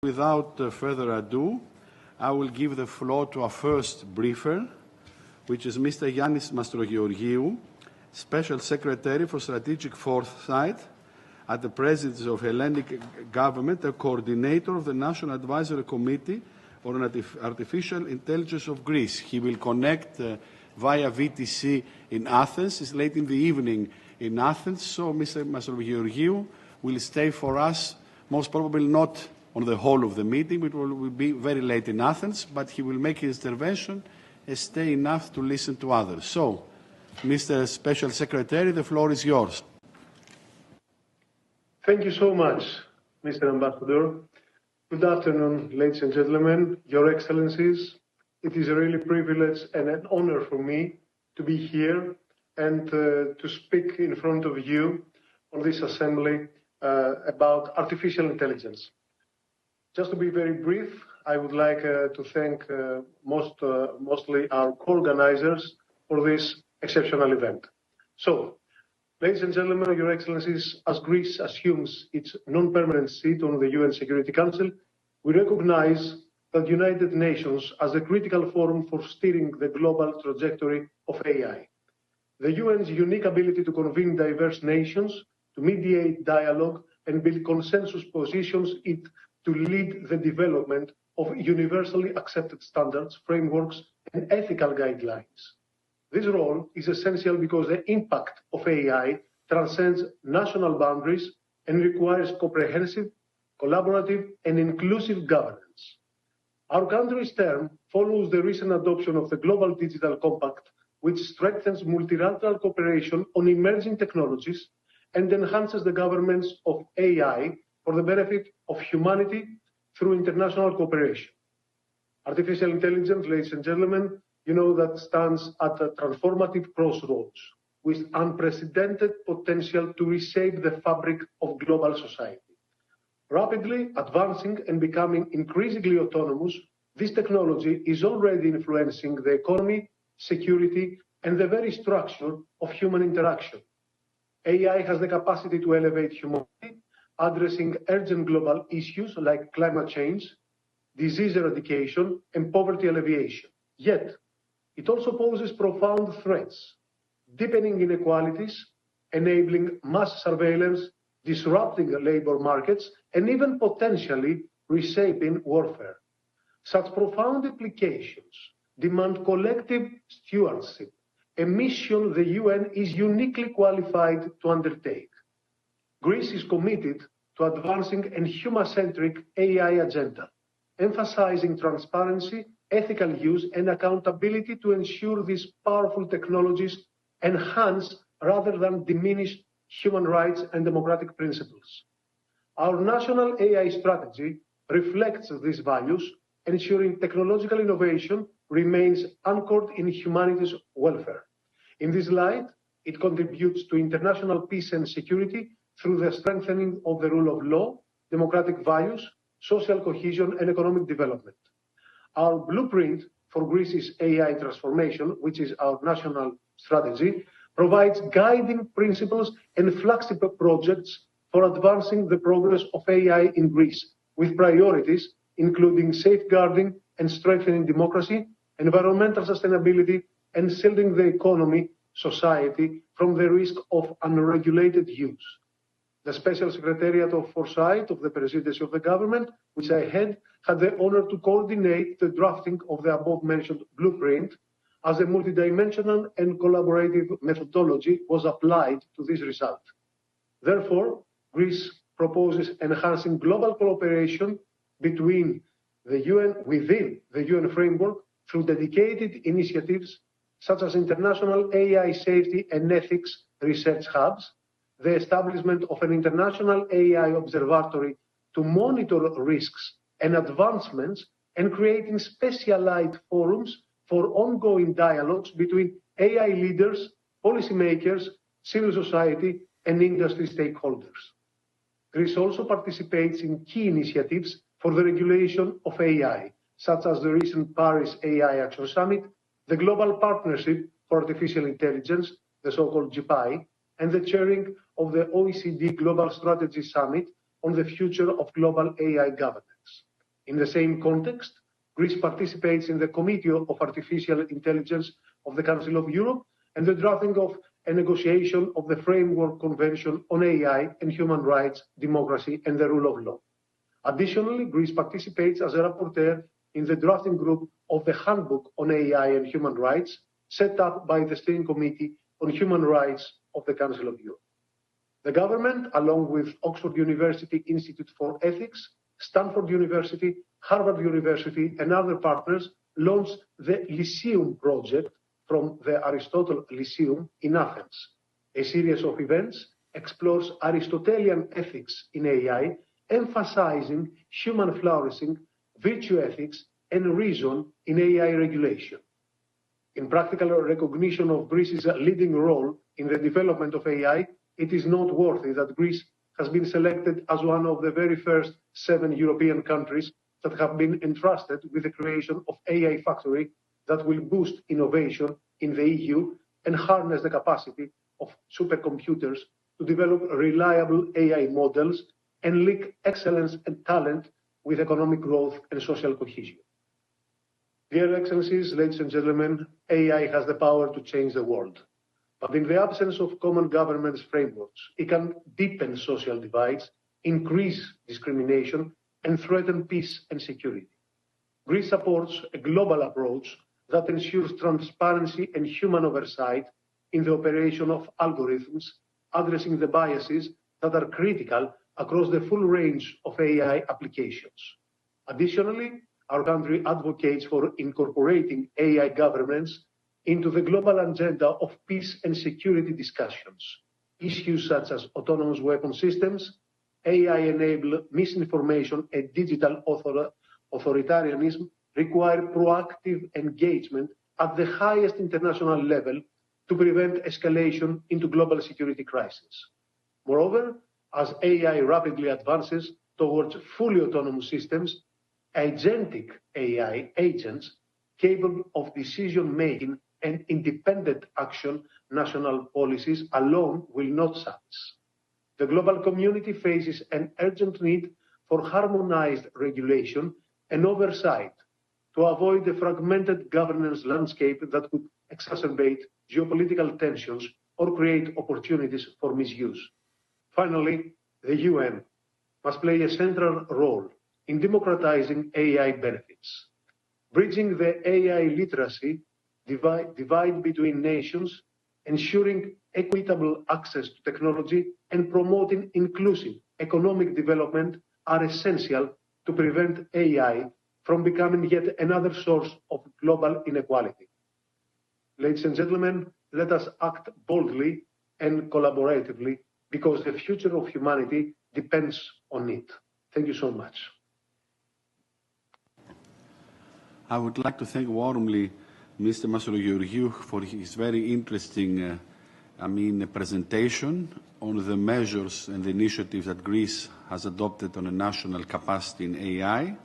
Without further ado, I will give the floor to our first briefer, which is Mr. Yannis Mastrogeorgiou, Special Secretary for Strategic Foresight at the Presidency of Hellenic Government, the coordinator of the National Advisory Committee on Artificial Intelligence of Greece. He will connect via VTC in Athens. It's late in the evening in Athens, so Mr. Mastrogeorgiou will stay for us, most probably not on the whole of the meeting, which will be very late in Athens, but he will make his intervention and stay enough to listen to others. So, Mr. Special Secretary, the floor is yours. Thank you so much, Mr. Ambassador. Good afternoon, ladies and gentlemen, Your Excellencies. It is a really privilege and an honor for me to be here and to speak in front of you on this assembly about artificial intelligence. Just to be very brief, I would like to thank mostly our co-organizers for this exceptional event. So, ladies and gentlemen, Your Excellencies, as Greece assumes its non-permanent seat on the UN Security Council, we recognize that the United Nations as a critical forum for steering the global trajectory of AI. The UN's unique ability to convene diverse nations, to mediate dialogue and build consensus positions it to lead the development of universally accepted standards, frameworks, and ethical guidelines. This role is essential because the impact of AI transcends national boundaries and requires comprehensive, collaborative, and inclusive governance. Our country's term follows the recent adoption of the Global Digital Compact, which strengthens multilateral cooperation on emerging technologies and enhances the governance of AI for the benefit of humanity through international cooperation. Artificial intelligence, ladies and gentlemen, you know that stands at a transformative crossroads with unprecedented potential to reshape the fabric of global society. Rapidly advancing and becoming increasingly autonomous, this technology is already influencing the economy, security, and the very structure of human interaction. AI has the capacity to elevate humanity, addressing urgent global issues like climate change, disease eradication, and poverty alleviation. Yet, it also poses profound threats, deepening inequalities, enabling mass surveillance, disrupting labor markets, and even potentially reshaping warfare. Such profound implications demand collective stewardship, a mission the UN is uniquely qualified to undertake. Greece is committed to advancing a human-centric AI agenda, emphasizing transparency, ethical use, and accountability to ensure these powerful technologies enhance rather than diminish human rights and democratic principles. Our national AI strategy reflects these values, ensuring technological innovation remains anchored in humanity's welfare. In this light, it contributes to international peace and security through the strengthening of the rule of law, democratic values, social cohesion, and economic development. Our blueprint for Greece's AI transformation, which is our national strategy, provides guiding principles and flagship projects for advancing the progress of AI in Greece, with priorities including safeguarding and strengthening democracy, environmental sustainability, and shielding the economy, society from the risk of unregulated use. The Special Secretariat of Foresight of the Presidency of the Government, which I had the honor to coordinate the drafting of the above-mentioned blueprint, as a multidimensional and collaborative methodology was applied to this result. Therefore, Greece proposes enhancing global cooperation between the UN, within the UN framework, through dedicated initiatives such as international AI safety and ethics research hubs, the establishment of an international AI observatory to monitor risks and advancements, and creating specialized forums for ongoing dialogues between AI leaders, policymakers, civil society, and industry stakeholders. Greece also participates in key initiatives for the regulation of AI, such as the recent Paris AI Action Summit, the Global Partnership for Artificial Intelligence, the so-called GPAI, and the chairing of the OECD Global Strategy Summit on the future of global AI governance. In the same context, Greece participates in the Committee of Artificial Intelligence of the Council of Europe and the drafting of a negotiation of the Framework Convention on AI and Human Rights, Democracy and the Rule of Law. Additionally, Greece participates as a rapporteur in the drafting group of the Handbook on AI and Human Rights set up by the Steering Committee on Human Rights of the Council of Europe. The government, along with Oxford University Institute for Ethics, Stanford University, Harvard University, and other partners, launched the Lyceum project from the Aristotle Lyceum in Athens. A series of events explores Aristotelian ethics in AI, emphasizing human flourishing, virtue ethics, and reason in AI regulation. In practical recognition of Greece's leading role in the development of AI, it is noteworthy that Greece has been selected as one of the very first 7 European countries that have been entrusted with the creation of AI factory that will boost innovation in the EU and harness the capacity of supercomputers to develop reliable AI models and link excellence and talent with economic growth and social cohesion. Dear Excellencies, ladies and gentlemen, AI has the power to change the world. But in the absence of common governance frameworks, it can deepen social divides, increase discrimination, and threaten peace and security. Greece supports a global approach that ensures transparency and human oversight in the operation of algorithms, addressing the biases that are critical across the full range of AI applications. Additionally, our country advocates for incorporating AI governance into the global agenda of peace and security discussions. Issues such as autonomous weapon systems, AI-enabled misinformation, and digital authoritarianism require proactive engagement at the highest international level to prevent escalation into global security crisis. Moreover, as AI rapidly advances towards fully autonomous systems, agentic AI agents capable of decision-making and independent action, national policies alone will not suffice. The global community faces an urgent need for harmonized regulation and oversight to avoid the fragmented governance landscape that could exacerbate geopolitical tensions or create opportunities for misuse. Finally, the UN must play a central role in democratizing AI benefits, bridging the AI literacy divide between nations, ensuring equitable access to technology, and promoting inclusive economic development are essential to prevent AI from becoming yet another source of global inequality. Ladies and gentlemen, let us act boldly and collaboratively because the future of humanity depends on it. Thank you so much. I would like to thank warmly Mr. Mastrogeorgiou for his very interesting presentation on the measures and the initiatives that Greece has adopted on a national capacity in AI.